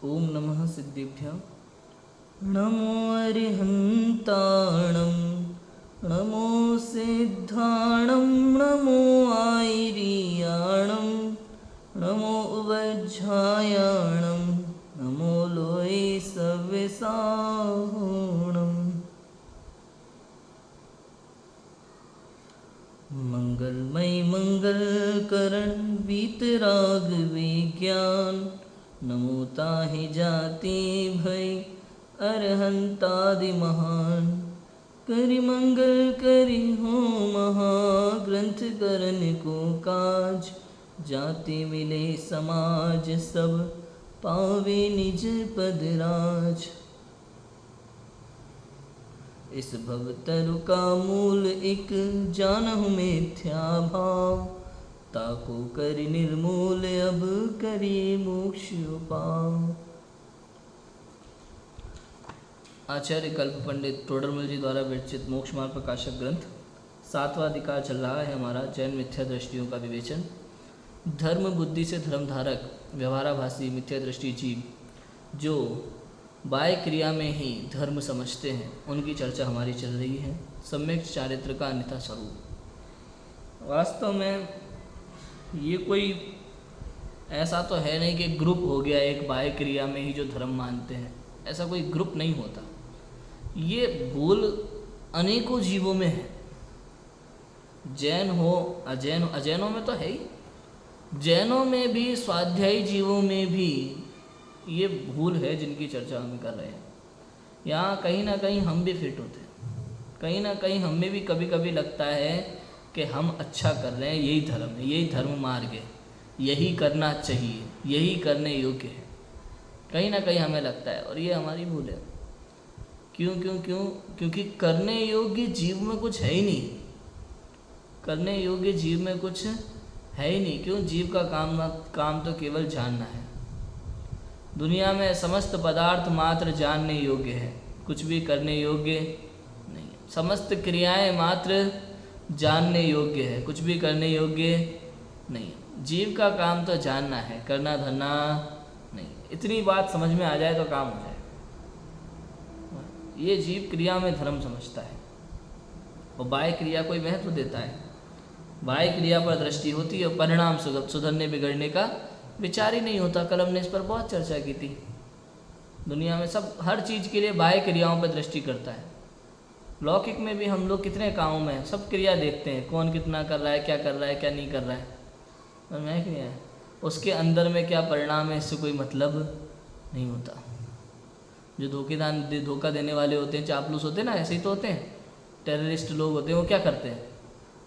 ओम नमः सिद्धेभ्यः। नमो अरिहन्ताणं नमो सिद्धाणं नमो आयर्याणं नमो उवज्झायाणं नमो लोये सव्यसाहोणम्। मंगलमय मंगलकरण वीतराग विज्ञान नमो ताहि जाति भय अरहंतादि महान। करि मंगल करि हो महाग्रंथ करन को काज जाति मिले समाज सब पावे निज पद राज। इस भवतरु का मूल एक जानहु मिथ्या भाव ताको करि निर्मूल अब करिए मोक्ष उपाव। आचार्य कल्प पंडित टोडरमल जी द्वारा विरचित मोक्ष मार्ग प्रकाशक ग्रंथ 7वां अधिकार चल रहा है हमारा जैन मिथ्या दृष्टियों का विवेचन। धर्म बुद्धि से धर्मधारक व्यवहाराभासी मिथ्या दृष्टि जीव जो बाह्य क्रिया में ही धर्म समझते हैं उनकी चर्चा हमारी चल रही है। सम्यक चारित्र का अन्यथा स्वरूप। वास्तव में ये कोई ऐसा तो है नहीं कि ग्रुप हो गया एक बाह्य क्रिया में ही जो धर्म मानते हैं, ऐसा कोई ग्रुप नहीं होता। ये भूल अनेकों जीवों में है। जैन हो अजैनों में तो है ही, जैनों में भी स्वाध्यायी जीवों में भी ये भूल है जिनकी चर्चा हम कर रहे हैं। यहाँ कहीं ना कहीं हम भी फिट होते हैं, कहीं ना कहीं हमें भी कभी कभी लगता है कि हम अच्छा कर रहे हैं, यही धर्म है, यही धर्म मार्ग है, यही करना चाहिए, यही करने योग्य है। कहीं ना कहीं हमें लगता है और ये हमारी भूल है। क्योंकि करने योग्य जीव में कुछ है ही नहीं। करने योग्य जीव में कुछ है ही नहीं। क्यों? जीव का काम तो केवल जानना है। दुनिया में समस्त पदार्थ मात्र जानने योग्य है, कुछ भी करने योग्य नहीं है। समस्त क्रियाएं मात्र जानने योग्य है, कुछ भी करने योग्य नहीं है। जीव का काम तो जानना है, करना धरना नहीं। इतनी बात समझ में आ जाए तो काम हो जाए। ये जीव क्रिया में धर्म समझता है और बाह्य क्रिया को महत्व देता है। बाह्य क्रिया पर दृष्टि होती है और परिणाम सुधरने बिगड़ने का विचार ही नहीं होता। कलम ने इस पर बहुत चर्चा की थी। दुनिया में सब हर चीज़ के लिए बाह्य क्रियाओं पर दृष्टि करता है। लौकिक में भी हम लोग कितने कामों में सब क्रिया देखते हैं, कौन कितना कर रहा है, क्या कर रहा है, क्या नहीं कर रहा है, और मैं क्रिया है उसके अंदर में क्या परिणाम है इससे कोई मतलब नहीं होता। जो धोखा देने वाले होते हैं, चापलूस होते हैं ना, ऐसे ही तो होते हैं। टेररिस्ट लोग होते हैं, वो क्या करते हैं?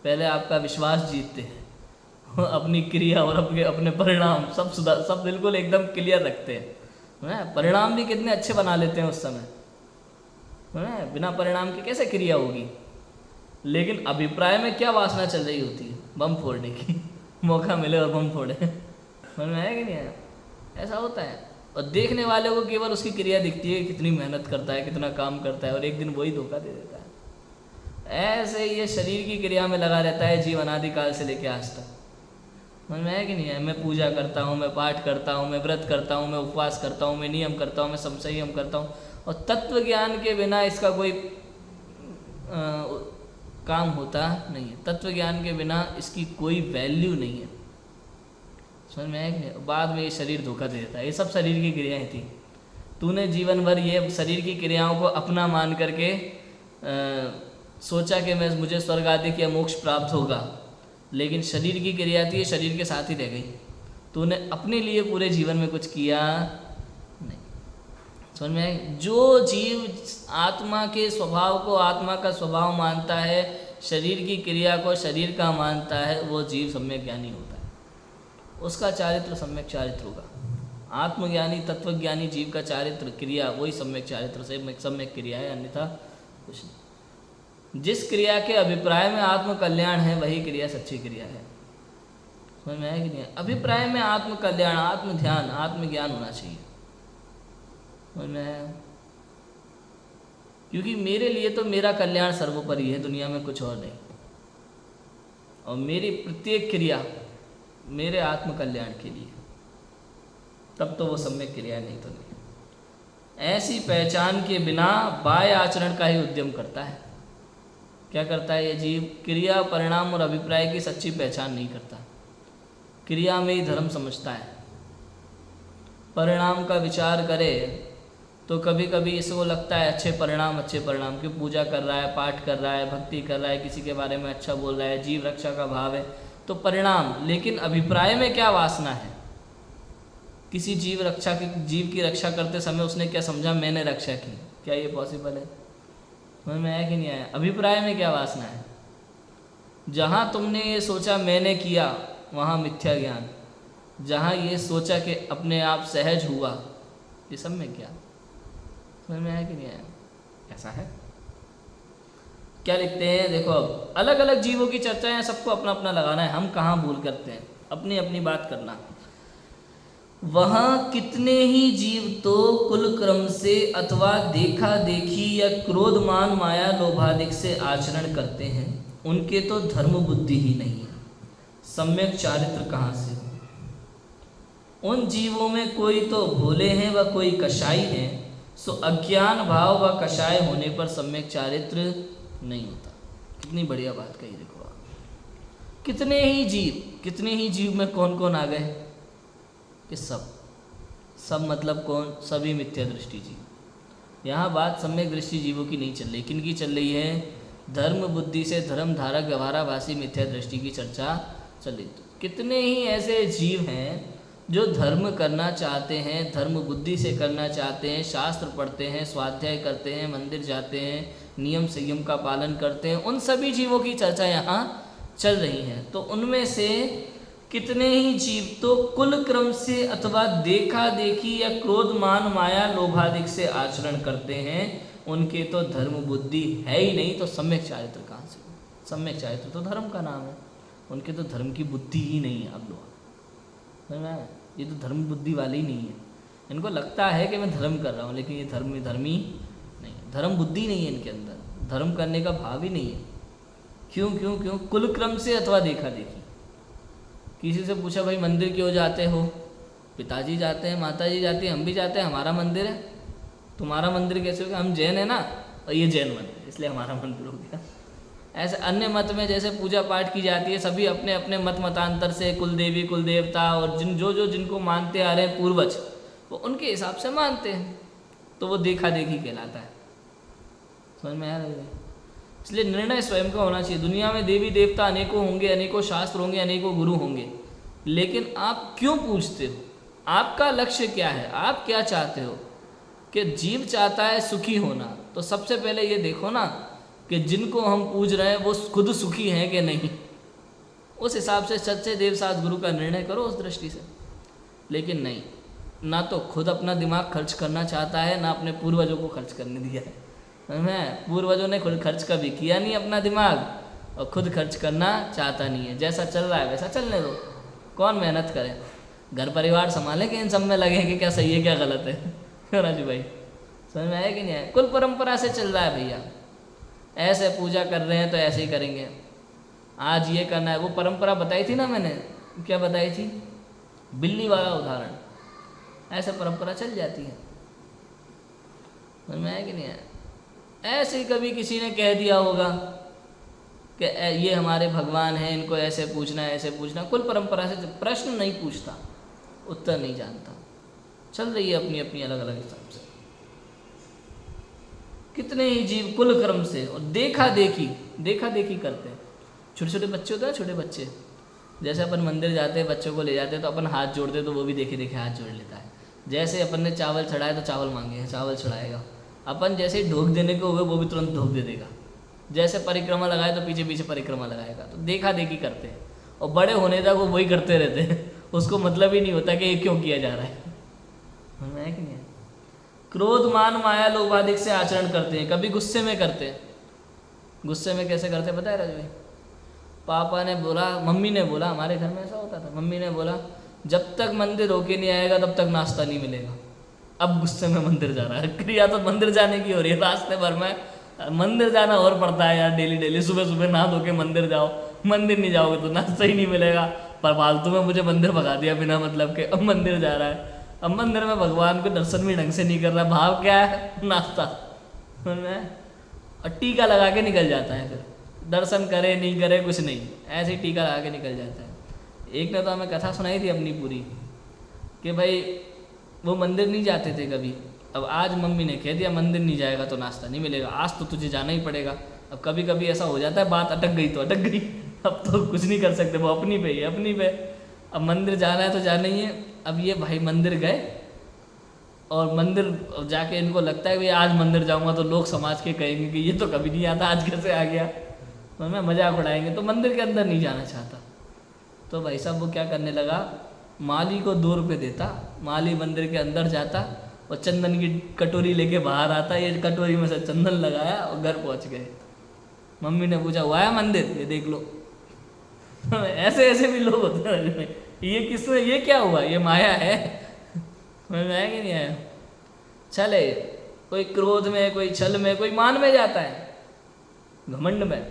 पहले आपका विश्वास जीतते हैं, अपनी क्रिया और अपने परिणाम सब बिल्कुल एकदम क्लियर रखते हैं। परिणाम भी कितने अच्छे बना लेते हैं उस समय। बिना परिणाम के कैसे क्रिया होगी? लेकिन अभिप्राय में क्या वासना चल रही होती है? बम फोड़ने की। मौका मिले और बम फोड़े। समझ में आया कि नहीं आया? ऐसा होता है। और देखने वाले को केवल उसकी क्रिया दिखती है, कितनी मेहनत करता है, कितना काम करता है, और एक दिन वही धोखा दे देता है। ऐसे ये शरीर की क्रिया में लगा रहता है जीव अनादिकाल से लेकर आज तक। समझ में है कि नहीं है? मैं पूजा करता हूँ, मैं पाठ करता हूँ, मैं व्रत करता हूँ, मैं उपवास करता हूँ, मैं नियम करता हूँ, मैं संयम करता हूँ, और तत्व ज्ञान के बिना इसका कोई काम होता नहीं है। तत्व ज्ञान के बिना इसकी कोई वैल्यू नहीं है। समझ में है कि नहीं? बाद में ये शरीर धोखा दे देता है। ये सब शरीर की क्रियाएं थी। तूने जीवन भर ये शरीर की क्रियाओं को अपना मान करके सोचा कि मुझे स्वर्ग आदि या मोक्ष प्राप्त होगा, लेकिन शरीर की क्रिया थी, शरीर के साथ ही रह गई। तूने अपने लिए पूरे जीवन में कुछ किया नहीं। समझ में आए? जो जीव आत्मा के स्वभाव को आत्मा का स्वभाव मानता है, शरीर की क्रिया को शरीर का मानता है, वो जीव सम्यक ज्ञानी होता है। उसका चारित्र सम्यक चारित्र होगा। आत्मज्ञानी तत्वज्ञानी जीव का चारित्र क्रिया वही सम्यक चारित्र से सम्यक क्रिया है, अन्यथा कुछ नहीं। जिस क्रिया के अभिप्राय में आत्म कल्याण है वही क्रिया सच्ची क्रिया है। समझ में आया कि नहीं? अभिप्राय में आत्म कल्याण, आत्म ध्यान, आत्मज्ञान होना चाहिए। समझ में आया? क्योंकि मेरे लिए तो मेरा कल्याण सर्वोपरि है, दुनिया में कुछ और नहीं। और मेरी प्रत्येक क्रिया मेरे आत्म कल्याण के लिए। तब तो वो सम्यक क्रिया है, नहीं तो नहीं। ऐसी पहचान के बिना बाह्य आचरण का ही उद्यम करता है। क्या करता है ये जीव? क्रिया, परिणाम और अभिप्राय की सच्ची पहचान नहीं करता। क्रिया में ही धर्म समझता है। परिणाम का विचार करे तो कभी कभी इसको लगता है अच्छे परिणाम क्यों पूजा कर रहा है, पाठ कर रहा है, भक्ति कर रहा है, किसी के बारे में अच्छा बोल रहा है, जीव रक्षा का भाव है, तो परिणाम। लेकिन अभिप्राय में क्या वासना है? किसी जीव की रक्षा करते समय उसने क्या समझा? मैंने रक्षा की। क्या ये पॉसिबल है? समझ में आया कि नहीं आया? अभिप्राय में क्या वासना है? जहाँ तुमने ये सोचा मैंने किया, वहाँ मिथ्या ज्ञान। जहाँ ये सोचा कि अपने आप सहज हुआ, ये सब में क्या? समझ में आया कि नहीं आया? ऐसा है। क्या लिखते हैं देखो, अब अलग अलग जीवों की चर्चा है, सबको अपना अपना लगाना है। हम कहाँ भूल करते हैं? अपनी अपनी बात करना। वहाँ कितने ही जीव तो कुल क्रम से अथवा देखा देखी या क्रोधमान माया लोभादिक से आचरण करते हैं, उनके तो धर्म बुद्धि ही नहीं है, सम्यक चारित्र कहाँ से हो? उन जीवों में कोई तो भोले हैं व कोई कषाई हैं, सो अज्ञान भाव व कषाय होने पर सम्यक चारित्र नहीं होता। कितनी बढ़िया बात कही देखो आप। कितने ही जीव में कौन कौन आ गए? ये सब मतलब कौन? सभी मिथ्या दृष्टि जीव। यहाँ बात सम्यक दृष्टि जीवों की नहीं चल रही। किन की चल रही है? धर्म बुद्धि से धर्म धारक व्यवहाराभासी मिथ्या दृष्टि की चर्चा चल रही। तो कितने ही ऐसे जीव हैं जो धर्म करना चाहते हैं, धर्म बुद्धि से करना चाहते हैं, शास्त्र पढ़ते हैं, स्वाध्याय करते हैं, मंदिर जाते हैं, नियम संयम का पालन करते हैं, उन सभी जीवों की चर्चा यहाँ चल रही है। तो उनमें से कितने ही जीव तो कुल क्रम से अथवा देखा देखी या क्रोध मान माया लोभादिक से आचरण करते हैं, उनके तो धर्म बुद्धि है ही नहीं, तो सम्यक चारित्र कहाँ से? सम्यक चारित्र तो धर्म का नाम है, उनके तो धर्म की बुद्धि ही नहीं है। अब लोग समझ में आया? ये तो धर्म बुद्धि वाले ही नहीं है। इनको लगता है कि मैं धर्म कर रहा हूँ, लेकिन ये धर्मी नहीं है, धर्म बुद्धि नहीं है इनके अंदर, धर्म करने का भाव ही नहीं है। क्यों? कुल क्रम से अथवा देखा देखी। किसी से पूछा भाई मंदिर क्यों जाते हो? पिताजी जाते हैं, माताजी जाती है, हम भी जाते हैं, हमारा मंदिर है। तुम्हारा मंदिर कैसे हो गया? हम जैन है ना, और ये जैन मंदिर, इसलिए हमारा मंदिर हो गया। ऐसे अन्य मत में जैसे पूजा पाठ की जाती है, सभी अपने अपने मतांतर से कुल देवी कुल देवता और जिनको मानते आ रहे हैं पूर्वज, वो उनके हिसाब से मानते हैं, तो वो देखा देखी कहलाता है। समझ में आ रहा है? इसलिए निर्णय स्वयं का होना चाहिए। दुनिया में देवी देवता अनेकों होंगे, अनेकों शास्त्र होंगे, अनेकों गुरु होंगे, लेकिन आप क्यों पूछते हो? आपका लक्ष्य क्या है? आप क्या चाहते हो? कि जीव चाहता है सुखी होना, तो सबसे पहले ये देखो ना कि जिनको हम पूज रहे हैं वो खुद सुखी हैं कि नहीं। उस हिसाब से सच्चे देवशास्त्र गुरु का निर्णय करो उस दृष्टि से। लेकिन नहीं, ना तो खुद अपना दिमाग खर्च करना चाहता है, ना अपने पूर्वजों को खर्च करने दिया है। पूर्वजों ने खुद खर्च कभी किया नहीं अपना दिमाग, और खुद खर्च करना चाहता नहीं है। जैसा चल रहा है वैसा चलने दो, कौन मेहनत करे? घर परिवार संभाले कि इन सब में लगे कि क्या सही है क्या गलत है? क्यों राजू भाई, समझ में आया कि नहीं आया? कुल परंपरा से चल रहा है भैया, ऐसे पूजा कर रहे हैं तो ऐसे ही करेंगे, आज ये करना है। वो परंपरा बताई थी ना मैंने, क्या बताई थी? बिल्ली वाला उदाहरण। ऐसे परंपरा चल जाती है। समझ में आया कि नहीं आया? ऐसे ही कभी किसी ने कह दिया होगा कि ये हमारे भगवान हैं, इनको ऐसे पूछना है ऐसे पूछना। कुल परंपरा से प्रश्न नहीं पूछता, उत्तर नहीं जानता, चल रही है अपनी अपनी अलग अलग हिसाब से। कितने ही जीव कुल क्रम से और देखा देखी करते हैं। छोटे छोटे बच्चे होते हैं, छोटे बच्चे, जैसे अपन मंदिर जाते हैं, बच्चों को ले जाते हैं तो अपन हाथ जोड़ते तो वो भी देखे देखे हाथ जोड़ लेता है। जैसे अपन ने चावल चढ़ाया तो चावल मांगे, चावल चढ़ाएगा। अपन जैसे ही ढोक देने को होगा वो भी तुरंत ढोक दे देगा। जैसे परिक्रमा लगाए तो पीछे पीछे परिक्रमा लगाएगा। तो देखा देखी करते हैं, और बड़े होने तक वो वही करते रहते हैं। उसको मतलब ही नहीं होता कि ये क्यों किया जा रहा है। है कि नहीं? क्रोध मान माया लोभादिक से आचरण करते हैं। कभी गुस्से में करते हैं। गुस्से में कैसे करते हैं पता है राजू भाई? पापा ने बोला, मम्मी ने बोला, हमारे घर में ऐसा होता था, मम्मी ने बोला जब तक मंदिर होके नहीं आएगा तब तक नाश्ता नहीं मिलेगा। अब गुस्से में मंदिर जा रहा है, क्रिया तो मंदिर जाने की हो रही है, रास्ते भर में मंदिर जाना और पड़ता है यार। डेली सुबह सुबह नहा धो के मंदिर जाओ, मंदिर नहीं जाओगे तो नाश्ता ही नहीं मिलेगा। पर फालतू में मुझे मंदिर भगा दिया बिना मतलब के, अब मंदिर जा रहा है। अब मंदिर में भगवान को दर्शन भी ढंग से नहीं कर रहा, भाव क्या है, नाश्ता में और टीका लगा के निकल जाता है। फिर दर्शन करे नहीं करे कुछ नहीं, ऐसे ही टीका लगा के निकल जाता है। एक ने तो हमें कथा सुनाई थी अपनी पूरी कि भाई वो मंदिर नहीं जाते थे कभी, अब आज मम्मी ने कह दिया मंदिर नहीं जाएगा तो नाश्ता नहीं मिलेगा, आज तो तुझे जाना ही पड़ेगा। अब कभी कभी ऐसा हो जाता है बात अटक गई तो अटक गई, अब तो कुछ नहीं कर सकते, वो अपनी पे ही अपनी पे। अब मंदिर जाना है तो जाना ही है। अब ये भाई मंदिर गए और मंदिर जाके इनको लगता है कि आज मंदिर जाऊंगा तो लोग समाज के कहेंगे कि ये तो कभी नहीं आता, आज कैसे आ गया, तो मैं मजाक उड़ाएंगे, तो मंदिर के अंदर नहीं जाना चाहता। तो भाई साहब वो क्या करने लगा, माली को 2 रुपये देता, माली मंदिर के अंदर जाता और चंदन की कटोरी लेके बाहर आता, ये कटोरी में से चंदन लगाया और घर पहुंच गए। मम्मी ने पूछा हुआ है मंदिर, ये देख लो। ऐसे ऐसे भी लोग होते हैं, ये किसमें, ये क्या हुआ, ये माया है, समझ में आया कि नहीं आया। छल है, कोई क्रोध में, कोई छल में, कोई मान में जाता है, घमंड में,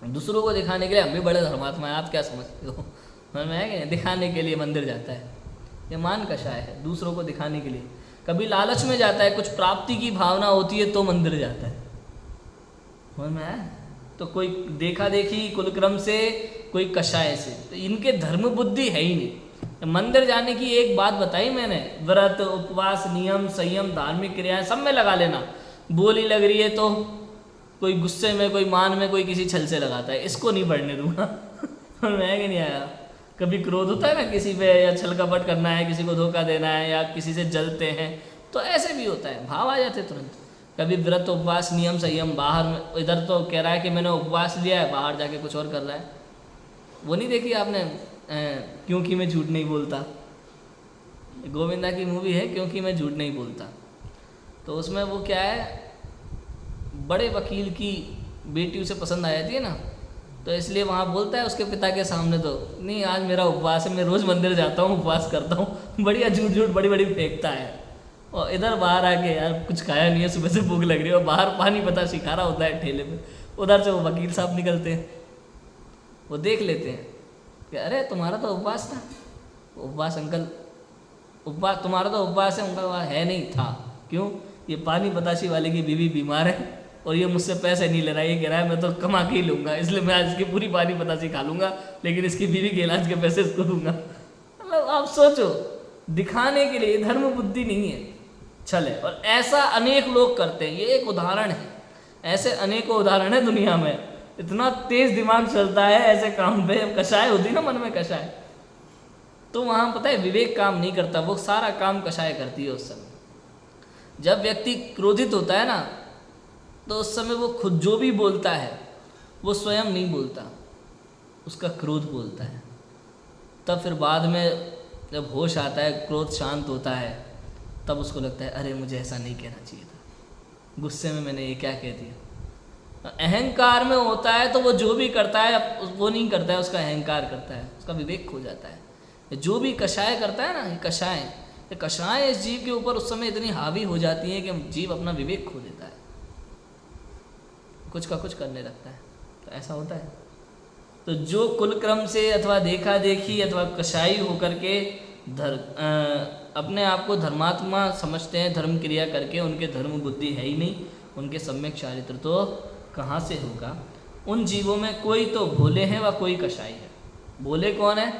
दूसरों को दिखाने के लिए हम भी बड़े धर्मात्मा हैं, आप क्या समझते हो, समझ में आया कि नहीं, दिखाने के लिए मंदिर जाता है, ये मान कषाय है, दूसरों को दिखाने के लिए। कभी लालच में जाता है, कुछ प्राप्ति की भावना होती है तो मंदिर जाता है, समझ में आया। तो कोई देखा देखी कुलक्रम से, कोई कषाय से, तो इनके धर्म बुद्धि है ही नहीं। मंदिर जाने की एक बात बताई मैंने, व्रत उपवास नियम संयम धार्मिक क्रियाएं सब में लगा लेना, बोली लग रही है तो कोई गुस्से में, कोई मान में, कोई किसी छल से लगाता है, इसको नहीं बढ़ने दूंगा। मैं कि नहीं आया, कभी क्रोध होता है ना किसी पे, या छल कपट करना है, किसी को धोखा देना है, या किसी से जलते हैं, तो ऐसे भी होता है, भाव आ जाते तुरंत। कभी व्रत उपवास नियम संयम, बाहर में इधर तो कह रहा है कि मैंने उपवास लिया है, बाहर जाके कुछ और कर रहा है। वो नहीं देखी आपने क्योंकि मैं झूठ नहीं बोलता, गोविंदा की मूवी है क्योंकि मैं झूठ नहीं बोलता, तो उसमें वो क्या है, बड़े वकील की बेटी उसे पसंद आ जाती है ना, तो इसलिए वहाँ बोलता है उसके पिता के सामने, तो नहीं आज मेरा उपवास है, मैं रोज़ मंदिर जाता हूँ, उपवास करता हूँ, बढ़िया झूठ झूठ बड़ी बड़ी फेंकता है। और इधर बाहर आके यार कुछ खाया नहीं है, सुबह से भूख लग रही है, और बाहर पानी पता सिखा रहा होता है ठेले पे, उधर से वो वकील साहब निकलते हैं, वो देख लेते हैं कि अरे तुम्हारा तो उपवास था, उपवास अंकल, उपवास तुम्हारा तो उपवास है, उनका है नहीं था, क्यों, ये पानी बताशी वाले की बीवी बीमार है और ये मुझसे पैसे नहीं ले रहा है, ये कह रहा है मैं तो कमा के ही लूँगा, इसलिए मैं आज इसकी पूरी पानी बताशी खा लूँगा, लेकिन इसकी बीवी के इलाज के पैसे इसको दूंगा। मतलब आप सोचो, दिखाने के लिए, धर्म बुद्धि नहीं है, छल है। और ऐसा अनेक लोग करते हैं, ये एक उदाहरण है, ऐसे अनेकों उदाहरण है दुनिया में, इतना तेज दिमाग चलता है ऐसे काम पे, कषाय होती ना मन में कषाय, तो वहाँ पता है विवेक काम नहीं करता, वो सारा काम कषाय करती है उस समय। जब व्यक्ति क्रोधित होता है ना, तो उस समय वो खुद जो भी बोलता है वो स्वयं नहीं बोलता, उसका क्रोध बोलता है। तब फिर बाद में जब होश आता है, क्रोध शांत होता है, तब उसको लगता है अरे मुझे ऐसा नहीं कहना चाहिए था, गुस्से में मैंने ये क्या कह दिया। अहंकार में होता है तो वो जो भी करता है वो नहीं करता है, उसका अहंकार करता है, उसका विवेक खो जाता है। जो भी कषाय करता है ना, ये कषाय इस जीव के ऊपर उस समय इतनी हावी हो जाती है कि जीव अपना विवेक खो देता है, कुछ का कुछ करने लगता है, तो ऐसा होता है। तो जो कुलक्रम से अथवा देखा देखी अथवा कषाई होकर के अपने आप को धर्मात्मा समझते हैं, धर्म क्रिया करके, उनके धर्म बुद्धि है ही नहीं, उनके सम्यक चारित्र तो कहाँ से होगा। उन जीवों में कोई तो भोले हैं व कोई कषाई है। भोले कौन है?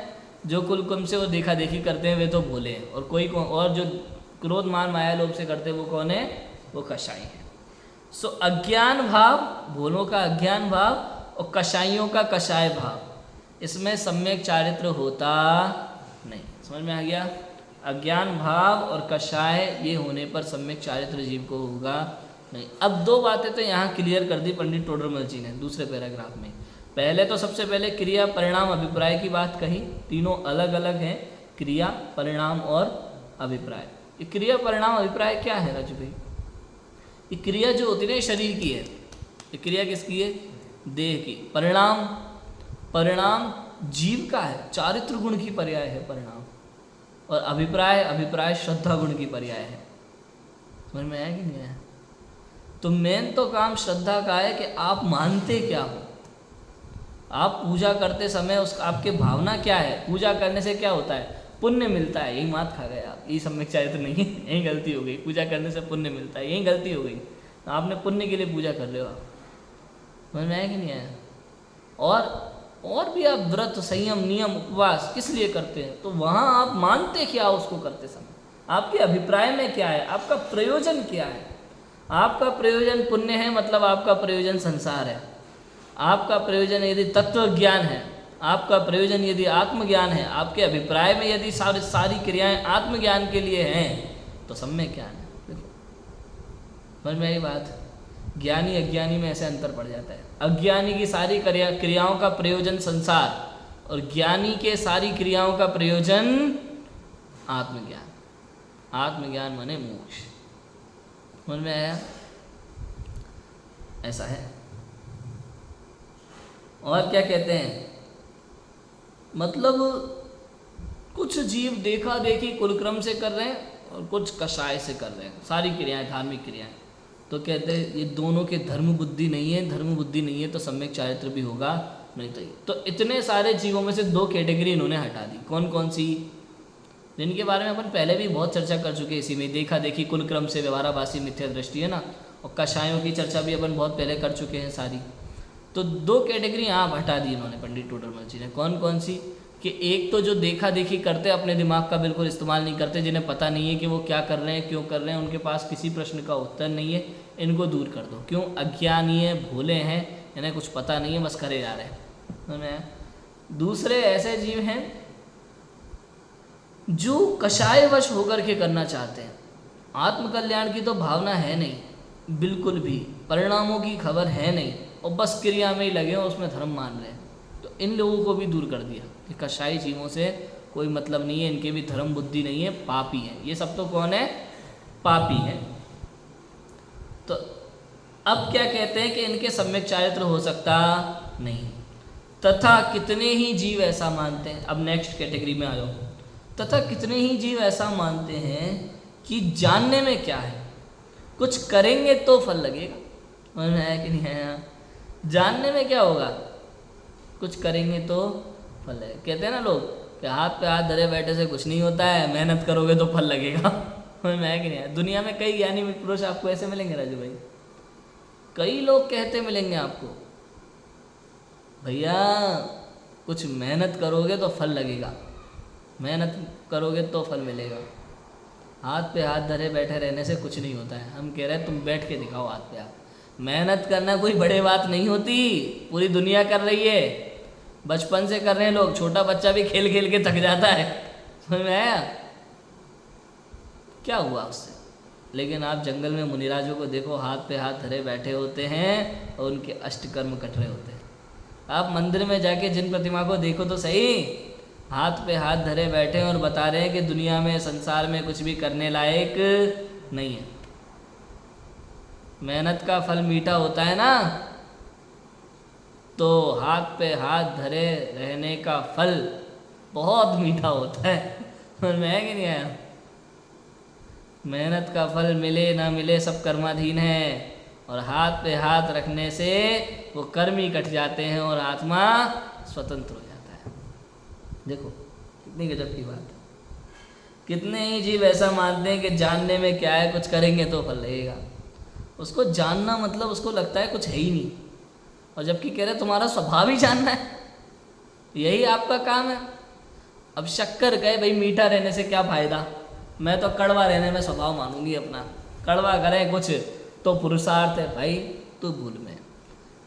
जो कुलक्रम से वो देखा देखी करते हैं वे तो भोले हैं, और कोई कौन, और जो क्रोध मान माया लोभ से करते हैं वो कौन है? वो कषाई है। सो अज्ञान भाव, भोलों का अज्ञान भाव और कषाइयों का कषाय भाव, इसमें सम्यक चारित्र होता नहीं। समझ में आ गया? अज्ञान भाव और कषाय ये होने पर सम्यक चारित्र जीव को होगा नहीं। अब दो बातें तो यहाँ क्लियर कर दी पंडित टोडरमल जी ने दूसरे पैराग्राफ में। पहले तो सबसे पहले क्रिया परिणाम अभिप्राय की बात कही, तीनों अलग अलग हैं, क्रिया परिणाम और अभिप्राय। ये क्रिया परिणाम अभिप्राय क्या है राजू भाई? ये क्रिया जो होती है ना शरीर की है, ये क्रिया किसकी है? देह की। परिणाम, परिणाम जीव का है, चारित्र गुण की पर्याय है परिणाम। और अभिप्राय, अभिप्राय श्रद्धा गुण की पर्याय है। समझ में आया कि नहीं आया? तो मेन तो काम श्रद्धा का है कि आप मानते क्या हो, आप पूजा करते समय उस आपके भावना क्या है। पूजा करने से क्या होता है? पुण्य मिलता है, यही मात खा गए आप, यही सम्यक चरित्र नहीं है, यही गलती हो गई, पूजा करने से पुण्य मिलता है, यही गलती हो गई, तो आपने पुण्य के लिए पूजा कर रहे हो आप, समझ में आया कि नहीं आया? और भी आप व्रत, संयम, नियम, उपवास किस लिए करते हैं, तो वहाँ आप मानते क्या उसको करते समय, आपके अभिप्राय में क्या है, आपका प्रयोजन क्या है? आपका प्रयोजन पुण्य है, मतलब आपका प्रयोजन संसार है। आपका प्रयोजन यदि तत्व ज्ञान है, आपका प्रयोजन यदि आत्मज्ञान है, आपके अभिप्राय में यदि सारी क्रियाएं आत्मज्ञान के लिए हैं, तो सम्यक ज्ञान है। देखो समझ में आई बात? ज्ञानी अज्ञानी में ऐसे अंतर पड़ जाता है। अज्ञानी की सारी क्रियाओं का प्रयोजन संसार, और ज्ञानी के सारी क्रियाओं का प्रयोजन आत्मज्ञान। आत्मज्ञान माने मोक्ष। समझ में आया? ऐसा है। और क्या कहते हैं, मतलब कुछ जीव देखा देखी कुलक्रम से कर रहे हैं और कुछ कषाय से कर रहे हैं, सारी क्रियाएं धार्मिक क्रियाएं, तो कहते हैं ये दोनों के धर्म बुद्धि नहीं है, धर्म बुद्धि नहीं है तो सम्यक चारित्र भी होगा नहीं। तो इतने सारे जीवों में से दो कैटेगरी इन्होंने हटा दी। कौन कौन सी? जिनके बारे में अपन पहले भी बहुत चर्चा कर चुके हैं इसी में, देखा देखी कुलक्रम से व्यवहाराभासी मिथ्या दृष्टि है ना, और कषायों की चर्चा भी अपन बहुत पहले कर चुके हैं सारी। तो दो कैटेगरी आप हटा दी इन्होंने, पंडित टोडरमल जी ने। कौन कौन सी? कि एक तो जो देखा देखी करते, अपने दिमाग का बिल्कुल इस्तेमाल नहीं करते, जिन्हें पता नहीं है कि वो क्या कर रहे हैं, क्यों कर रहे हैं, उनके पास किसी प्रश्न का उत्तर नहीं है, इनको दूर कर दो। क्यों? अज्ञानी है, भोले हैं, इन्हें कुछ पता नहीं है, बस करे जा रहे हैं। दूसरे ऐसे जीव हैं जो कषायवश होकर के करना चाहते हैं, आत्मकल्याण की तो भावना है नहीं बिल्कुल भी, परिणामों की खबर है नहीं, और बस क्रिया में ही लगे और उसमें धर्म मान रहे हैं। तो इन लोगों को भी दूर कर दिया कि कषाई जीवों से कोई मतलब नहीं है, इनके भी धर्म बुद्धि नहीं है, पापी हैं ये सब। तो कौन है? पापी हैं। तो अब क्या कहते हैं कि इनके सम्यक चारित्र हो सकता नहीं। तथा कितने ही जीव ऐसा मानते हैं, अब नेक्स्ट कैटेगरी में आ जाओ। तथा कितने ही जीव ऐसा मानते हैं कि जानने में क्या है, कुछ करेंगे तो फल लगेगा। समझ में आया कि नहीं आया? जानने में क्या होगा, कुछ करेंगे तो फल लगेगा। कहते हैं ना लोग कि हाथ पे हाथ धरे बैठे से कुछ नहीं होता है, मेहनत करोगे तो फल लगेगा। समझ में आया कि नहीं आया? दुनिया में कई ज्ञानी पुरुष आपको ऐसे मिलेंगे राजू भाई, कई लोग कहते मिलेंगे आपको, भैया कुछ मेहनत करोगे तो फल लगेगा, मेहनत करोगे तो फल मिलेगा। हाथ पे हाथ धरे बैठे रहने से कुछ नहीं होता है। हम कह रहे हैं तुम बैठ के दिखाओ हाथ पे हाथ। मेहनत करना कोई बड़ी बात नहीं होती, पूरी दुनिया कर रही है, बचपन से कर रहे हैं लोग, छोटा बच्चा भी खेल खेल के थक जाता है। समझ में आया? क्या हुआ उससे? लेकिन आप जंगल में मुनिराजों को देखो, हाथ पे हाथ धरे बैठे होते हैं और उनके अष्टकर्म कट रहे होते हैं। आप मंदिर में जाके जिन प्रतिमा को देखो तो सही, हाथ पे हाथ धरे बैठे हैं और बता रहे हैं कि दुनिया में, संसार में कुछ भी करने लायक नहीं है। मेहनत का फल मीठा होता है ना, तो हाथ पे हाथ धरे रहने का फल बहुत मीठा होता है। समझ में है कि नहीं आया? मेहनत का फल मिले ना मिले सब कर्माधीन है, और हाथ पे हाथ रखने से वो कर्म ही कट जाते हैं और आत्मा स्वतंत्र हो जाता है। देखो कितनी गजब की बात है। कितने ही जीव ऐसा मानते हैं कि जानने में क्या है, कुछ करेंगे तो फल लगेगा। उसको जानना मतलब उसको लगता है कुछ है ही नहीं, और जबकि कह रहे तुम्हारा स्वभाव ही जानना है, यही आपका काम है। अब शक्कर कहे भाई मीठा रहने से क्या फ़ायदा, मैं तो कड़वा रहने में स्वभाव मानूंगी अपना, कड़वा करें कुछ तो पुरुषार्थ है। भाई तू भूल में,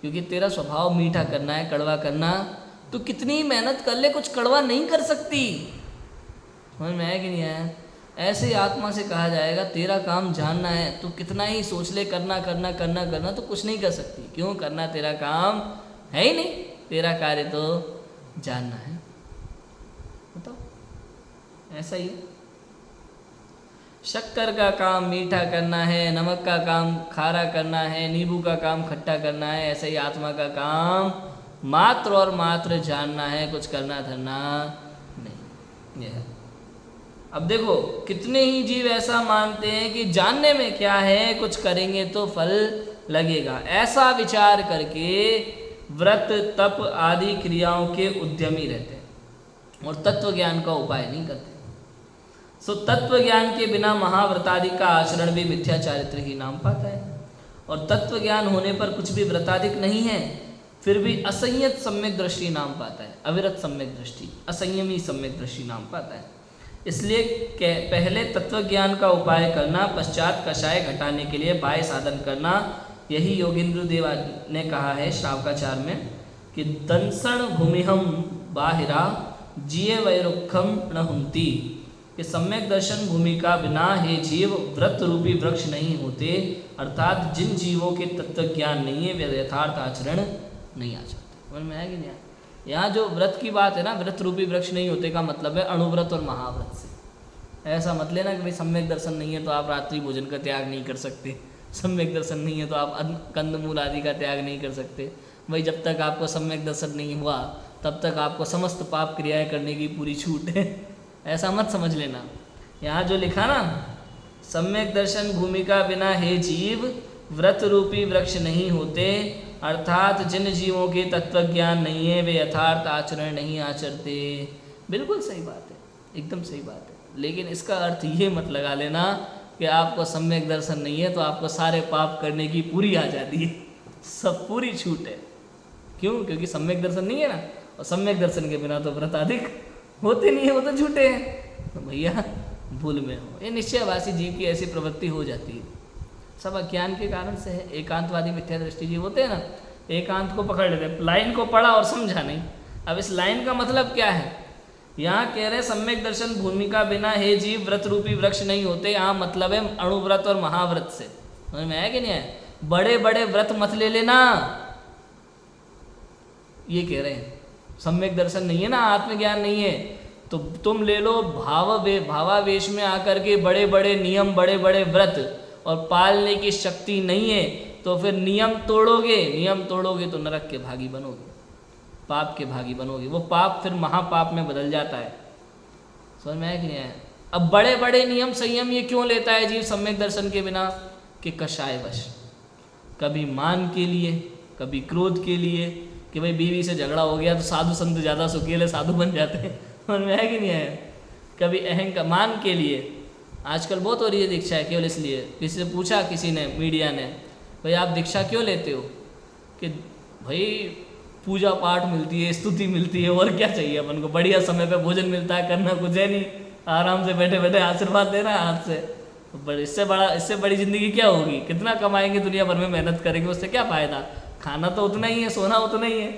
क्योंकि तेरा स्वभाव मीठा करना है, कड़वा करना, तो कितनी ही मेहनत कर ले कुछ कड़वा नहीं कर सकती। समझ में आया कि नहीं आया? ऐसे ही आत्मा से कहा जाएगा तेरा काम जानना है, तो कितना ही सोच ले करना करना करना करना तो कुछ नहीं कर सकती। क्यों? करना तेरा काम है ही नहीं, तेरा कार्य तो जानना है। बताओ, ऐसा ही शक्कर का काम मीठा करना है, नमक का काम खारा करना है, नींबू का काम खट्टा करना है। ऐसे ही आत्मा का काम मात्र और मात्र जानना है, कुछ करना धरना नहीं। यह है। अब देखो कितने ही जीव ऐसा मानते हैं कि जानने में क्या है, कुछ करेंगे तो फल लगेगा। ऐसा विचार करके व्रत तप आदि क्रियाओं के उद्यमी रहते हैं और तत्व ज्ञान का उपाय नहीं करते। सो तत्व ज्ञान के बिना महाव्रतादि का आचरण भी मिथ्या चारित्र ही नाम पाता है। और तत्व ज्ञान होने पर कुछ भी व्रताधिक नहीं है, फिर भी असंयत सम्यक दृष्टि नाम पाता है। अविरत सम्यक दृष्टि, असंयमी सम्यक दृष्टि नाम पाता है। इसलिए पहले तत्व ज्ञान का उपाय करना, पश्चात कषाय घटाने के लिए बाह्य साधन करना, यही योगेंद्र देव ने कहा है श्रावकाचार में कि दंसण भूमिहम बाहिरा जिये वैरुखम न हुंती, कि सम्यक दर्शन भूमि का बिना हे जीव व्रत रूपी वृक्ष नहीं होते, अर्थात जिन जीवों के तत्व ज्ञान नहीं है वे यथार्थ आचरण नहीं आचरते। समझ में आया कि नहीं? यहाँ जो व्रत की बात है ना, व्रत रूपी वृक्ष नहीं होते का मतलब है अणुव्रत और महाव्रत से। ऐसा मत लेना कि भाई सम्यक दर्शन नहीं है तो आप रात्रि भोजन का त्याग नहीं कर सकते, सम्यक दर्शन नहीं है तो आप कंदमूल आदि का त्याग नहीं कर सकते। भाई जब तक आपको सम्यक दर्शन नहीं हुआ तब तक आपको समस्त पाप क्रियाएं करने की पूरी छूट है, ऐसा मत समझ लेना। यहाँ जो लिखा ना, सम्यक दर्शन भूमि का बिना हे जीव व्रत रूपी वृक्ष नहीं होते, अर्थात जिन जीवों के तत्व ज्ञान नहीं है वे यथार्थ आचरण नहीं आचरते। बिल्कुल सही बात है, एकदम सही बात है। लेकिन इसका अर्थ ये मत लगा लेना कि आपको सम्यक दर्शन नहीं है तो आपको सारे पाप करने की पूरी आज़ादी है, सब पूरी छूट है। क्यों? क्योंकि सम्यक दर्शन नहीं है ना, और सम्यक दर्शन के बिना तो व्रत अधिक होते नहीं है, वो तो झूठे हैं। तो भैया भूल में हो, ये निश्चयवासी जीव की ऐसी प्रवृत्ति हो जाती है, सब अज्ञान के कारण से है। एकांतवादी मिथ्या दृष्टि जीव होते हैं ना, एकांत को पकड़ लेते हैं, लाइन को पढ़ा और समझा नहीं। अब इस लाइन का मतलब क्या है? यहाँ कह रहे सम्यक दर्शन भूमि का बिना हे जीव व्रत रूपी वृक्ष नहीं होते, यहाँ मतलब है अणुव्रत और महाव्रत से। समझ में आया कि नहीं है? बड़े बड़े व्रत मत ले लेना, ये कह रहे हैं। सम्यक दर्शन नहीं है ना, आत्मज्ञान नहीं है, तो तुम ले लो भावावेश में आकर के बड़े बड़े नियम, बड़े बड़े व्रत, और पालने की शक्ति नहीं है तो फिर नियम तोड़ोगे तो नरक के भागी बनोगे, पाप के भागी बनोगे। वो पाप फिर महापाप में बदल जाता है। समझ में आया कि नहीं आया? अब बड़े बड़े नियम संयम ये क्यों लेता है जीव सम्यक दर्शन के बिना? कि कषायवश, कभी मान के लिए, कभी क्रोध के लिए, कि भाई बीवी से झगड़ा हो गया तो साधु संत ज़्यादा सुखीले साधु बन जाते हैं। समझ में आया कि नहीं आया? कभी अहंकार, मान के लिए। आजकल बहुत हो रही है दीक्षा है केवल इसलिए। किसी से पूछा किसी ने, मीडिया ने, भाई आप दीक्षा क्यों लेते हो? कि भाई पूजा पाठ मिलती है, स्तुति मिलती है, और क्या चाहिए अपन को? बढ़िया समय पे भोजन मिलता है, करना कुछ है नहीं, आराम से बैठे बैठे आशीर्वाद दे रहा है हाथ से। तो इससे बड़ी ज़िंदगी क्या होगी? कितना कमाएंगे, दुनिया भर में मेहनत करेंगे, उससे क्या फ़ायदा? खाना तो उतना ही है, सोना उतना ही है।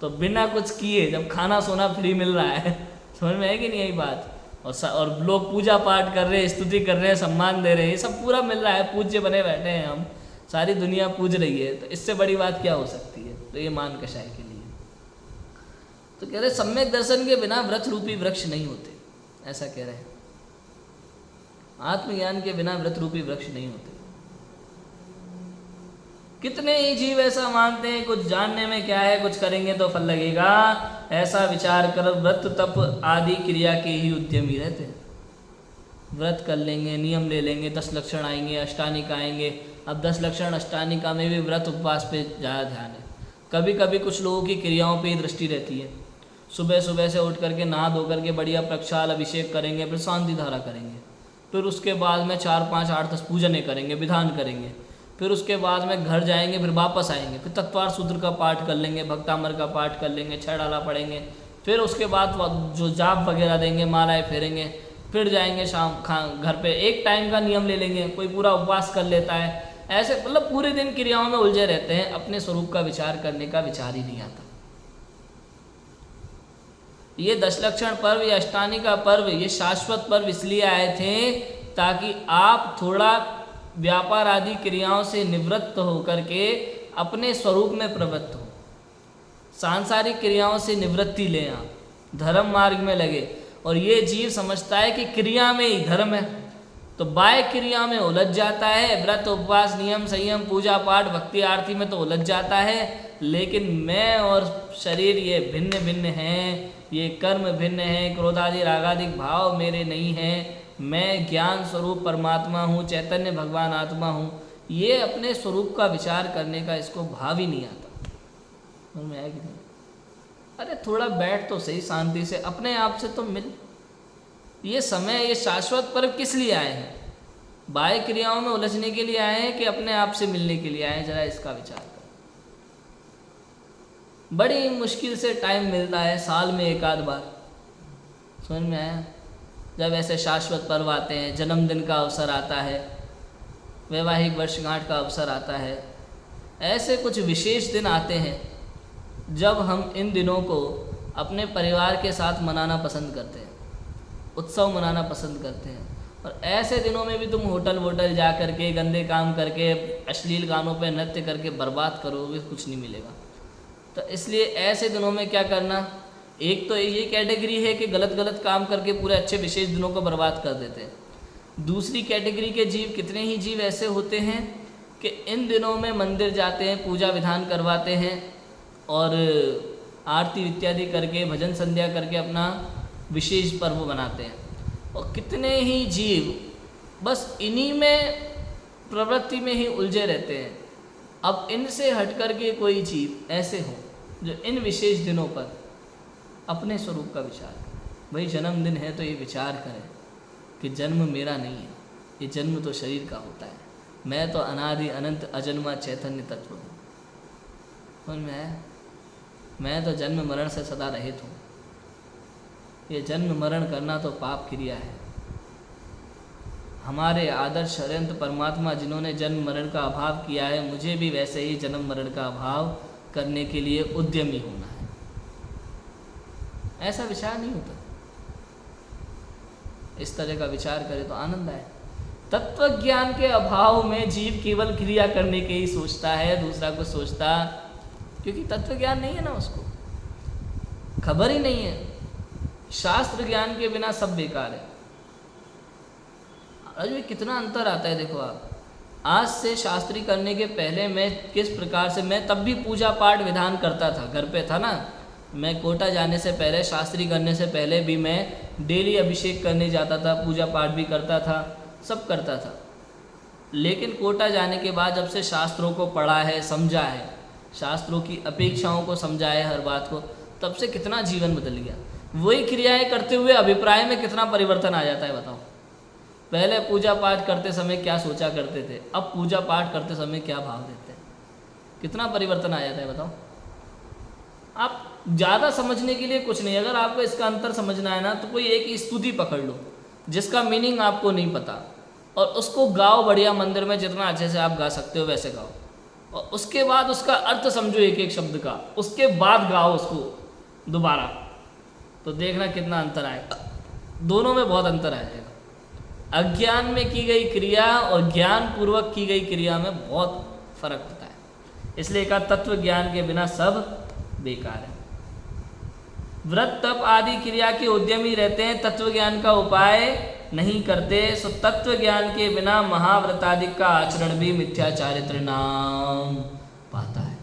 तो बिना कुछ किए जब खाना सोना फ्री मिल रहा है, समझ में है कि नहीं यही बात? और लोग पूजा पाठ कर रहे हैं, स्तुति कर रहे हैं, सम्मान दे रहे हैं, ये सब पूरा मिल रहा है, पूज्य बने बैठे हैं हम, सारी दुनिया पूज रही है, तो इससे बड़ी बात क्या हो सकती है? तो ये मान कषाय के लिए तो कह रहे सम्यक दर्शन के बिना व्रत रूपी वृक्ष नहीं होते, ऐसा कह रहे हैं। आत्मज्ञान के बिना व्रत रूपी वृक्ष नहीं होते। कितने ही जीव ऐसा मानते हैं कुछ जानने में क्या है, कुछ करेंगे तो फल लगेगा, ऐसा विचार कर व्रत तप आदि क्रिया के ही उद्यमी रहते हैं। व्रत कर लेंगे, नियम ले लेंगे, 10 लक्षण आएंगे, अष्टानिका आएंगे। अब 10 लक्षण अष्टानिका में भी व्रत उपवास पे ज़्यादा ध्यान है। कभी कभी कुछ लोगों की क्रियाओं पे ही दृष्टि रहती है। सुबह सुबह से उठ करके नहा धो करके बढ़िया प्रक्षाल अभिषेक करेंगे, फिर शांति धारा करेंगे, फिर उसके बाद में 4 5 8 10 पूजने करेंगे, विधान करेंगे, फिर उसके बाद में घर जाएंगे, फिर वापस आएंगे, फिर तत्वार सूत्र का पाठ कर लेंगे, भक्तामर का पाठ कर लेंगे, 6 डाला पढ़ेंगे, फिर उसके बाद जो जाप वगैरह देंगे, मालाएं फेरेंगे, फिर जाएंगे शाम घर पे, एक टाइम का नियम ले लेंगे, कोई पूरा उपवास कर लेता है। ऐसे मतलब पूरे दिन क्रियाओं में उलझे रहते हैं, अपने स्वरूप का विचार करने का विचार ही नहीं आता। ये 10 लक्षण पर्व, ये अष्टानिका पर्व, ये शाश्वत पर्व इसलिए आए थे ताकि आप थोड़ा व्यापार आदि क्रियाओं से निवृत्त होकर के अपने स्वरूप में प्रवृत्त हो, सांसारिक क्रियाओं से निवृत्ति लें, आप धर्म मार्ग में लगे। और ये जीव समझता है कि क्रिया में ही धर्म है, तो बाह्य क्रिया में उलझ जाता है, व्रत उपवास नियम संयम पूजा पाठ भक्ति आरती में तो उलझ जाता है, लेकिन मैं और शरीर ये भिन्न भिन्न हैं, ये कर्म भिन्न हैं, क्रोधादि रागादिक भाव मेरे नहीं हैं, मैं ज्ञान स्वरूप परमात्मा हूँ, चैतन्य भगवान आत्मा हूँ। ये अपने स्वरूप का विचार करने का इसको भाव ही नहीं आता। समझ में आया कि नहीं? अरे थोड़ा बैठ तो सही शांति से, अपने आप से तो मिल, ये समय, ये शाश्वत पर्व किस लिए आए हैं? बाह्य क्रियाओं में उलझने के लिए आए हैं कि अपने आप से मिलने के लिए आए हैं? जरा इसका विचार करो। बड़ी मुश्किल से टाइम मिलता है, साल में एक आध बार, समझ में आया? जब ऐसे शाश्वत पर्व आते हैं, जन्मदिन का अवसर आता है, वैवाहिक वर्षगांठ का अवसर आता है, ऐसे कुछ विशेष दिन आते हैं जब हम इन दिनों को अपने परिवार के साथ मनाना पसंद करते हैं, उत्सव मनाना पसंद करते हैं। और ऐसे दिनों में भी तुम होटल वोटल जा करके गंदे काम करके अश्लील गानों पे नृत्य करके बर्बाद करोगे, कुछ नहीं मिलेगा। तो इसलिए ऐसे दिनों में क्या करना, एक तो ये कैटेगरी है कि गलत गलत काम करके पूरे अच्छे विशेष दिनों को बर्बाद कर देते हैं। दूसरी कैटेगरी के जीव, कितने ही जीव ऐसे होते हैं कि इन दिनों में मंदिर जाते हैं, पूजा विधान करवाते हैं और आरती इत्यादि करके भजन संध्या करके अपना विशेष पर्व बनाते हैं। और कितने ही जीव बस इन्हीं में प्रवृत्ति में ही उलझे रहते हैं। अब इनसे हट कर के कोई जीव ऐसे हों जो इन विशेष दिनों पर अपने स्वरूप का विचार करें। भाई जन्मदिन है तो ये विचार करें कि जन्म मेरा नहीं है, ये जन्म तो शरीर का होता है, मैं तो अनादि अनंत अजन्मा चैतन्य तत्व हूँ। समझ में आया? मैं तो जन्म मरण से सदा रहित हूँ। ये जन्म मरण करना तो पाप क्रिया है। हमारे आदर्श अनंत परमात्मा जिन्होंने जन्म मरण का अभाव किया है, मुझे भी वैसे ही जन्म मरण का अभाव करने के लिए उद्यमी होना है। ऐसा विचार नहीं होता। इस तरह का विचार करें तो आनंद आए। तत्व ज्ञान के अभाव में जीव केवल क्रिया करने के ही सोचता है, दूसरा कुछ सोचता, क्योंकि तत्व ज्ञान नहीं है ना, उसको खबर ही नहीं है। शास्त्र ज्ञान के बिना सब बेकार है। अरे कितना अंतर आता है, देखो आप। आज से शास्त्री करने के पहले मैं किस प्रकार से, मैं तब भी पूजा पाठ विधान करता था, घर पे था ना। मैं कोटा जाने से पहले, शास्त्री करने से पहले भी मैं डेली अभिषेक करने जाता था, पूजा पाठ भी करता था, सब करता था। लेकिन कोटा जाने के बाद जब से शास्त्रों को पढ़ा है, समझा है, शास्त्रों की अपेक्षाओं को समझा है हर बात को, तब से कितना जीवन बदल गया। वही क्रियाएं करते हुए अभिप्राय में कितना परिवर्तन आ जाता है, बताओ। पहले पूजा पाठ करते समय क्या सोचा करते थे, अब पूजा पाठ करते समय क्या भाव देते हैं, कितना परिवर्तन आ जाता है, बताओ। आप ज़्यादा समझने के लिए कुछ नहीं, अगर आपको इसका अंतर समझना है ना, तो कोई एक स्तुति पकड़ लो जिसका मीनिंग आपको नहीं पता, और उसको गाओ बढ़िया मंदिर में, जितना अच्छे से आप गा सकते हो वैसे गाओ, और उसके बाद उसका अर्थ समझो एक एक शब्द का, उसके बाद गाओ उसको दोबारा, तो देखना कितना अंतर आएगा। दोनों में बहुत अंतर आएगा। अज्ञान में की गई क्रिया और ज्ञान पूर्वक की गई क्रिया में बहुत फर्क होता है। इसलिए कहा तत्व ज्ञान के बिना सब बेकार है। व्रत तप आदि क्रिया के उद्यमी रहते हैं, तत्व ज्ञान का उपाय नहीं करते। सो तत्व ज्ञान के बिना महाव्रतादिक का आचरण भी मिथ्याचारित्र नाम पाता है।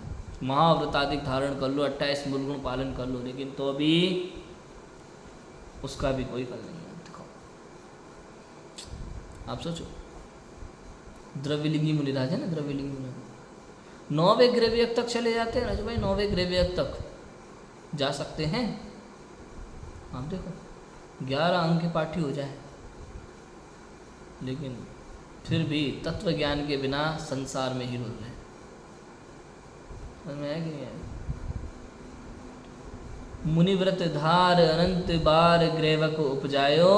महाव्रतादिक धारण कर लो, 28 मूल गुण पालन कर लो, लेकिन तो अभी उसका भी कोई फल नहीं है। देखो आप सोचो, द्रव्यलिंगी मुनिराज है ना, द्रव्यलिंगी मुनिराज 9वें ग्रहव्यक तक चले जाते हैं ना, जो भाई 9वें ग्रहव्यक तक जा सकते हैं। आप देखो 11 अंक के पाठी हो जाए, लेकिन फिर भी तत्व ज्ञान के बिना संसार में ही रुल रहे। समझ में आया कि नहीं आया? मुनिव्रत धार अनंत बार ग्रेवक उपजायो,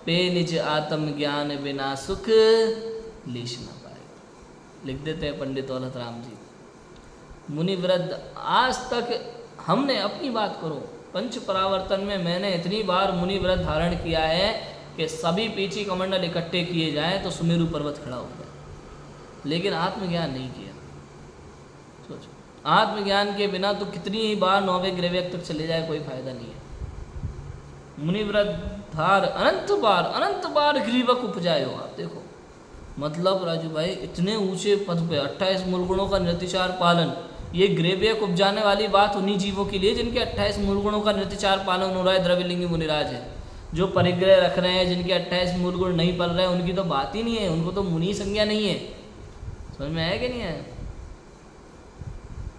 पे निज आत्म ज्ञान बिना सुख लीश न पाए। लिख देते हैं पंडित दौलत राम जी। मुनिव्रत, आज तक हमने, अपनी बात करो, पंच परावर्तन में मैंने इतनी बार मुनिव्रत धारण किया है कि सभी पीछी कमंडल इकट्ठे किए जाएं तो सुमेरु पर्वत खड़ा हो गया, लेकिन आत्मज्ञान नहीं किया। सोचो, आत्मज्ञान के बिना तो कितनी ही बार 9वें ग्रहव्यक तक चले जाए, कोई फायदा नहीं है। मुनिव्रत धार अनंत बार ग्रीवक उपजायो। आप देखो, मतलब राजू भाई इतने ऊंचे पद पे 28 मूल गुणों का निर्तिचार पालन, ये ग्रहव्यक उपजाने वाली बात उन्हीं जीवों के लिए जिनके 28 मूल गुणों का निर्तिचार पालन हो रहा है। द्रव्यलिंगी मुनिराज है, जो परिग्रह रख रहे हैं, जिनके 28 मूल गुण नहीं पल रहे हैं, उनकी तो बात ही नहीं है, उनको तो मुनि संज्ञा नहीं है। समझ में आया कि नहीं आया?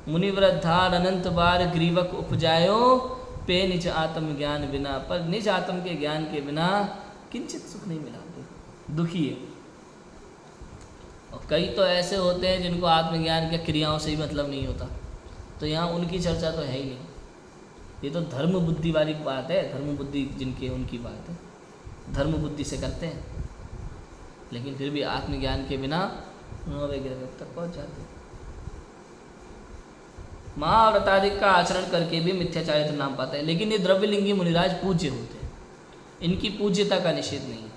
मुनिव्रत धार अनंत बार ग्रीवक उपजायो, पे निज आत्म ज्ञान बिना, पर निज आत्म के ज्ञान के बिना किंचित सुख नहीं मिला, दुखी है। और कई तो ऐसे होते हैं जिनको आत्मज्ञान के क्रियाओं से ही मतलब नहीं होता, तो यहाँ उनकी चर्चा तो है ही नहीं। ये तो धर्म बुद्धि वाली बात है, धर्म बुद्धि जिनकी है उनकी बात है, धर्म बुद्धि से करते हैं, लेकिन फिर भी आत्मज्ञान के बिना वगैरह तक पहुँच जाते हैं। महाव्रतादिक का आचरण करके भी मिथ्याचारित्र नाम पाता है, लेकिन ये द्रव्यलिंगी मुनिराज पूज्य होते हैं, इनकी पूज्यता का निषेध नहीं है।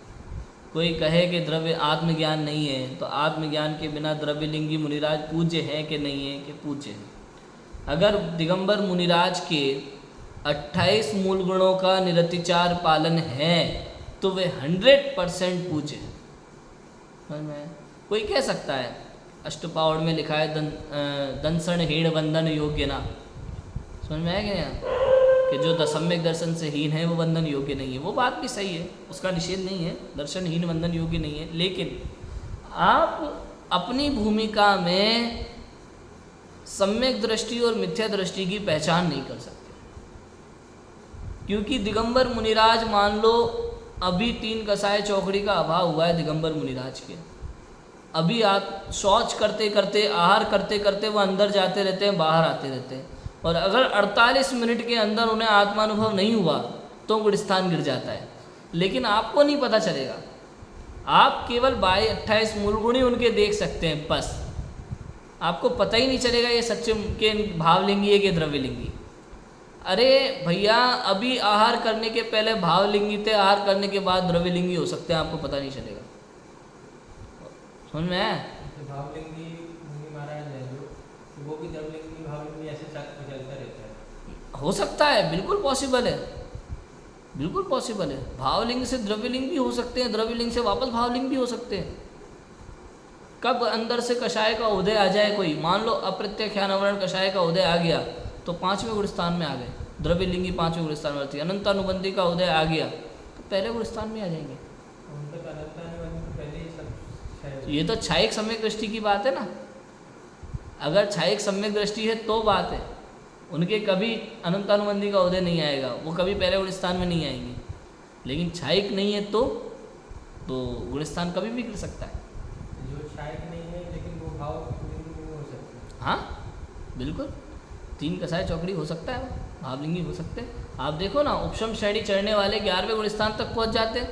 कोई कहे कि द्रव्य आत्मज्ञान नहीं है, तो आत्मज्ञान के बिना द्रव्यलिंगी मुनिराज पूज्य है कि नहीं है, कि पूज्य है। अगर दिगंबर मुनिराज के 28 मूल गुणों का निरतिचार पालन है तो वे 100% पूज्य है। समझ में? कोई कह सकता है अष्टपावड़ में लिखा है दंसण हेण वंदन योग्य ना, समझ में आया क्या? कि जो सम्यक दर्शन से हीन है वो वंदन योग्य नहीं है। वो बात भी सही है, उसका निषेध नहीं है, दर्शनहीन वंदन योग्य नहीं है। लेकिन आप अपनी भूमिका में सम्यक दृष्टि और मिथ्या दृष्टि की पहचान नहीं कर सकते, क्योंकि दिगंबर मुनिराज मान लो अभी 3 कसाय चौकड़ी का अभाव हुआ है दिगंबर मुनिराज के, अभी आप शौच करते करते, आहार करते करते वो अंदर जाते रहते हैं, बाहर आते रहते हैं, और अगर 48 मिनट के अंदर उन्हें आत्मानुभव नहीं हुआ तो गुणस्थान गिर जाता है। लेकिन आपको नहीं पता चलेगा, आप केवल 28 मूल गुण ही उनके देख सकते हैं, बस आपको पता ही नहीं चलेगा ये सच्चे के भावलिंगी है कि द्रव्यलिंगी। अरे भैया, अभी आहार करने के पहले भावलिंगी थे, आहार करने के बाद द्रव्यलिंगी हो सकते हैं, आपको पता नहीं चलेगा। समझ में आया? भावलिंगी मुनि महाराज है जो, वो भी द्रव्यलिंगी भावलिंगी ऐसे चलता रहता है। हो सकता है, बिल्कुल पॉसिबल है, बिल्कुल पॉसिबल है। भावलिंग से द्रव्यलिंग भी हो सकते हैं, द्रव्यलिंग से वापस भावलिंग भी हो सकते हैं। कब अंदर से कषाय का उदय आ जाए, कोई मान लो अप्रत्यख्यानवरण कषाय का उदय आ गया तो 5वें गुणस्थान में आ गए, द्रव्यलिंगी 5वें गुणस्थान में, अनंतानुबंधी का उदय आ गया तो पहले गुणस्थान में आ जाएंगे। ये तो छायिक सम्यक दृष्टि की बात है ना। अगर छायिक सम्यक दृष्टि है तो बात है, उनके कभी अनंतानुबंधी का उदय नहीं आएगा, वो कभी पहले गुणस्थान में नहीं आएंगे। लेकिन छायिक नहीं है तो गुणस्थान कभी भी गिर सकता है। जो छायिक नहीं है लेकिन वो भाव हो सकता है। हाँ बिल्कुल, 3 कसाय चौकड़ी हो सकता है, भावलिंगी हो सकते हैं। आप देखो ना, उपशम श्रेणी चढ़ने वाले 11वें गुणस्थान तक पहुंच जाते हैं,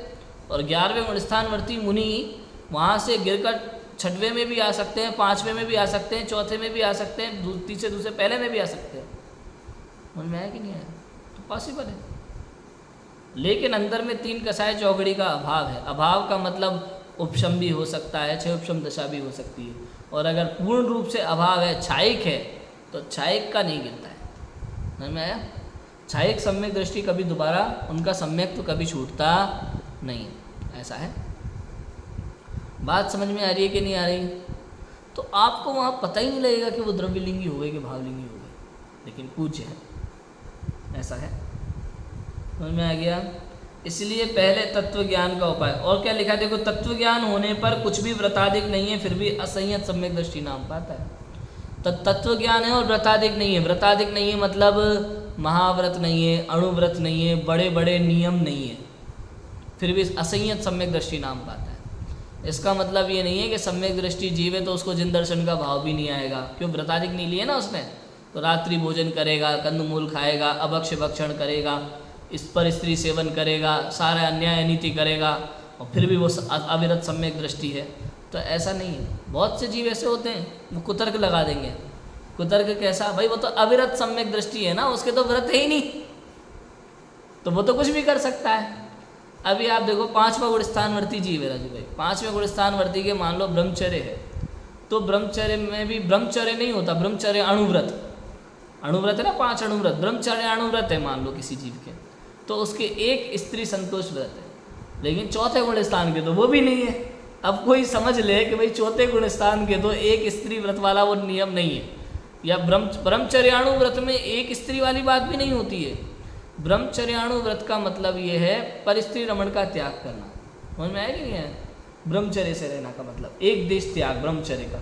और 11वें गुणस्थानवर्ती मुनि वहाँ से गिरकर 6वें में भी आ सकते हैं, 5वें में भी आ सकते हैं, 4थे में भी आ सकते हैं, दूसरे पहले में भी आ सकते हैं। समझ में आया कि नहीं आया? तो पॉसिबल है। लेकिन अंदर में 3 कसाय चौकड़ी का अभाव है। अभाव का मतलब उपशम भी हो सकता है, 6 उपशम दशा भी हो सकती है। और अगर पूर्ण रूप से अभाव है, छायिक है, तो छायिक का नहीं गिरता है। समझ में आया? छायिक सम्यक दृष्टि कभी दोबारा उनका सम्यक तो कभी छूटता नहीं है, ऐसा है। बात समझ में आ रही है कि नहीं आ रही? तो आपको वहाँ पता ही नहीं लगेगा कि वो द्रव्यलिंगी हो गए कि भावलिंगी हो गए, लेकिन पूज्य है, ऐसा है। समझ में आ गया? इसलिए पहले तत्व ज्ञान का उपाय। और क्या लिखा है देखो, तत्व ज्ञान होने पर कुछ भी व्रताधिक नहीं है, फिर भी असंयत सम्यक दृष्टि नाम पाता है। तो तत्व ज्ञान है और व्रताधिक नहीं है। व्रताधिक नहीं है मतलब महाव्रत नहीं है, अणुव्रत नहीं है, बड़े बड़े नियम नहीं है, फिर भी असंयत सम्यक दृष्टि नाम पाता है। इसका मतलब ये नहीं है कि सम्यक दृष्टि जीव है तो उसको जिन दर्शन का भाव भी नहीं आएगा, क्यों? व्रताधिक नहीं लिए ना उसने, तो रात्रि भोजन करेगा, कंदमूल खाएगा, अभक्ष्य भक्षण करेगा, इस पर स्त्री सेवन करेगा, सारा अन्याय नीति करेगा, और फिर भी वो अविरत सम्यक दृष्टि है। तो ऐसा नहीं है। बहुत से जीव ऐसे होते हैं, वो कुतर्क लगा देंगे। कुतर्क कैसा? भाई वो तो अविरत सम्यक दृष्टि है ना, उसके तो व्रत है ही नहीं, तो वो तो कुछ भी कर सकता है। अभी आप देखो 5वां गुणस्थानवर्ती जीव है राजू भाई, 5वें गुणस्थानवर्ती के मान लो ब्रह्मचर्य है, तो ब्रह्मचर्य में भी ब्रह्मचर्य नहीं होता, ब्रह्मचर्य अणुव्रत, अणुव्रत है ना, 5 अणुव्रत, ब्रह्मचर्य अणुव्रत है मान लो किसी जीव के, तो उसके एक स्त्री संतोष व्रत है। लेकिन 4थे गुणस्थान के तो वो भी नहीं है। अब कोई समझ ले कि भाई 4थे गुणस्थान के तो एक स्त्री व्रत वाला वो नियम नहीं है, या ब्रह्मचर्याणु व्रत में एक स्त्री वाली बात भी नहीं होती है। ब्रह्मचर्याणु व्रत का मतलब ये है परिस्त्री रमण का त्याग करना। समझ में आया कि नहीं है? ब्रह्मचर्य से रहना का मतलब एक देश त्याग ब्रह्मचर्य का।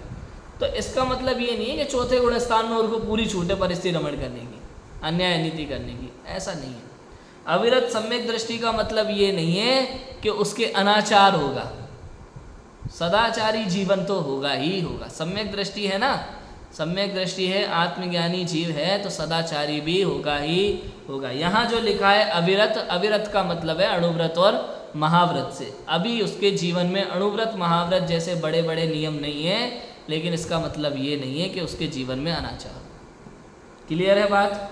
तो इसका मतलब ये नहीं है कि 4थे गुणस्थान में उनको पूरी छूट है परिस्त्री रमण करने की, अन्याय नीति करने की, ऐसा नहीं है। अविरत सम्यक दृष्टि का मतलब ये नहीं है कि उसके अनाचार होगा, सदाचारी जीवन तो होगा ही होगा। सम्यक दृष्टि है ना, सम्यक दृष्टि है, आत्मज्ञानी जीव है तो सदाचारी भी होगा ही होगा। यहाँ जो लिखा है अविरत, अविरत का मतलब है अणुव्रत और महाव्रत से। अभी उसके जीवन में अणुव्रत महाव्रत जैसे बड़े बड़े नियम नहीं है, लेकिन इसका मतलब ये नहीं है कि उसके जीवन में अनाचार। क्लियर है बात?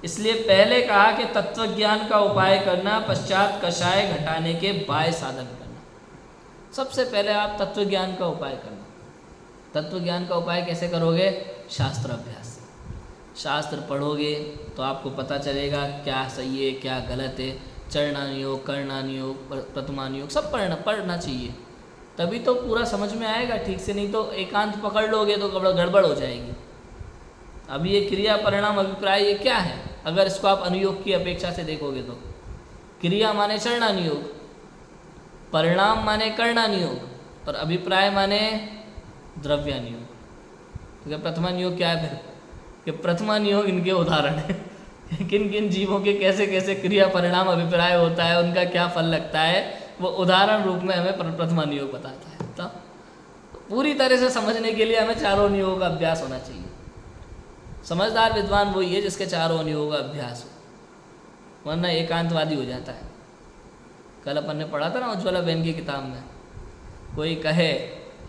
इसलिए पहले कहा कि तत्वज्ञान का उपाय करना, पश्चात कषाय घटाने के बाह्य साधन करना। सबसे पहले आप तत्वज्ञान का उपाय करना। तत्वज्ञान का उपाय कैसे करोगे? शास्त्र अभ्यास से। शास्त्र पढ़ोगे तो आपको पता चलेगा क्या सही है क्या गलत है, चरणानुयोग, कर्णानुयोग, प्रथमानुयोग सब पढ़ना चाहिए, तभी तो पूरा समझ में आएगा ठीक से। नहीं तो एकांत पकड़ लोगे तो गड़बड़ हो जाएगी। अभी ये क्रिया परिणाम अभिप्राय ये क्या है? अगर इसको आप अनुयोग की अपेक्षा से देखोगे तो क्रिया माने चरणानुयोग, परिणाम माने कर्णानुयोग और अभिप्राय माने द्रव्यानुयोग। तो क्या प्रथमानुयोग क्या है फिर? कि प्रथमानुयोग इनके उदाहरण है किन किन जीवों के कैसे कैसे क्रिया परिणाम अभिप्राय होता है, उनका क्या फल लगता है, वो उदाहरण रूप में हमें प्रथमानुयोग बताता है। तो पूरी तरह से समझने के लिए हमें चारों नियोगों का अभ्यास होना चाहिए। समझदार विद्वान वही है जिसके चारों अनुयोगों का अभ्यास हो, वरना एकांतवादी हो जाता है। कल अपन ने पढ़ा था ना उज्ज्वला बहन की किताब में, कोई कहे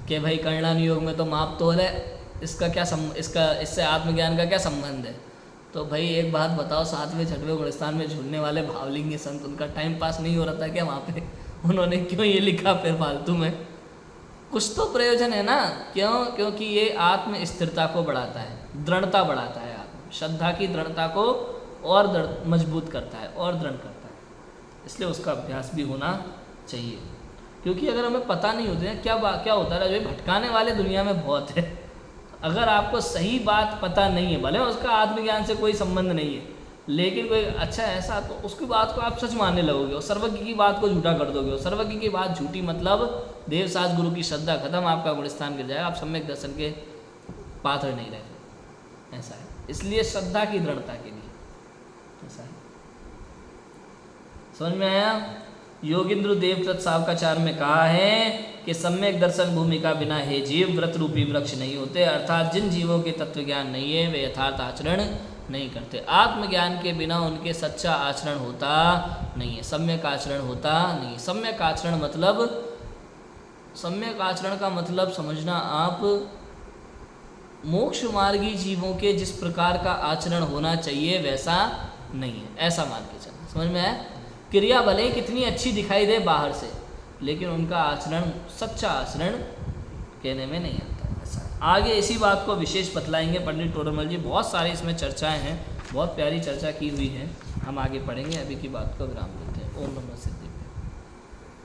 कि भाई कर्णानुयोग में तो माप तोल है, इसका क्या इससे आत्मज्ञान का क्या संबंध है? तो भाई एक बात बताओ, 7वें 6वें गुणस्थान में झूलने वाले भावलिंगी संत, उनका टाइम पास नहीं हो रहा था क्या वहाँ पे? उन्होंने क्यों ये लिखा फिर फालतू में? कुछ तो प्रयोजन है ना। क्यों? क्योंकि ये आत्म स्थिरता को बढ़ाता है, दृढ़ता बढ़ाता है, श्रद्धा की दृढ़ता को और मजबूत करता है और दृढ़ करता है। इसलिए उसका अभ्यास भी होना चाहिए। क्योंकि अगर हमें पता नहीं होते हैं क्या होता है, जो भटकाने वाले दुनिया में बहुत है। अगर आपको सही बात पता नहीं है, भले उसका आत्मज्ञान से कोई संबंध नहीं है, लेकिन कोई अच्छा ऐसा, तो उसकी बात को आप सच मानने लगोगे और सर्वज्ञ की बात को झूठा कर दोगे। और सर्वज्ञ की बात झूठी मतलब देवसाज गुरु की श्रद्धा खत्म, आपका गुणस्थान गिर जाएगा, आप सम्यक दर्शन के पात्र नहीं रहे। ऐसा है, इसलिए श्रद्धा की दृढ़ता के लिए ऐसा है। समझ में आया? योगिंद्र देवव्रत सावकाचार में कहा है कि सम्यक दर्शन भूमिका बिना हे जीव व्रत रूपी वृक्ष नहीं होते। अर्थात जिन जीवों के तत्व ज्ञान नहीं है वे यथार्थ आचरण नहीं करते। आत्मज्ञान के बिना उनके सच्चा आचरण होता नहीं है, सम्यक आचरण होता नहीं। सम्यक आचरण मतलब, सम्यक आचरण का मतलब समझना आप, मोक्ष मार्गी जीवों के जिस प्रकार का आचरण होना चाहिए वैसा नहीं है, ऐसा मान के चलना। समझ में आया? क्रिया भले कितनी अच्छी दिखाई दे बाहर से, लेकिन उनका आचरण सच्चा आचरण कहने में नहीं आता। ऐसा आगे इसी बात को विशेष बतलाएंगे पंडित टोडरमल जी। बहुत सारी इसमें चर्चाएं हैं, बहुत प्यारी चर्चा की हुई है, हम आगे पढ़ेंगे। अभी की बात को विराम देते हैं। ओम नमः सिद्धि।